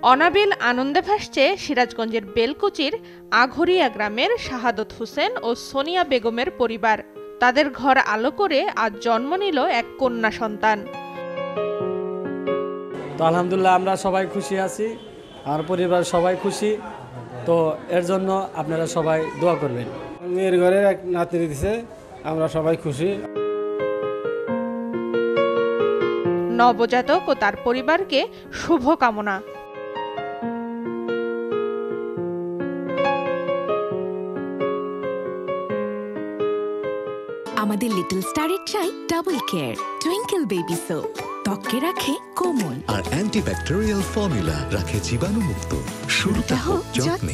অনাবিল আনন্দে ভাসছে সিরাজগঞ্জের বেলকুচির আঘরিয়া গ্রামের শাহাদত হোসেন ও সোনিয়া বেগমের পরিবার। তাদের ঘর আলো করে আজ জন্ম নিল এক কন্যা সন্তান। তো আলহামদুলিল্লাহ আমরা সবাই খুশি আছি, আমার পরিবার সবাই খুশি। তো এর জন্য আপনারা সবাই দোয়া করবেন। মেয়ের ঘরে এক নাতনি দিছে, আমরা সবাই খুশি। নবজাতক ও তার পরিবারকে শুভকামনা। আমাদের লিটল স্টারের চাই double care twinkle baby soap, ত্বককে রাখে কোমল আর অ্যান্টিব্যাকটেরিয়াল ফর্মুলা রাখে জীবাণুমুক্ত। শুরুটা হোক যত্নে।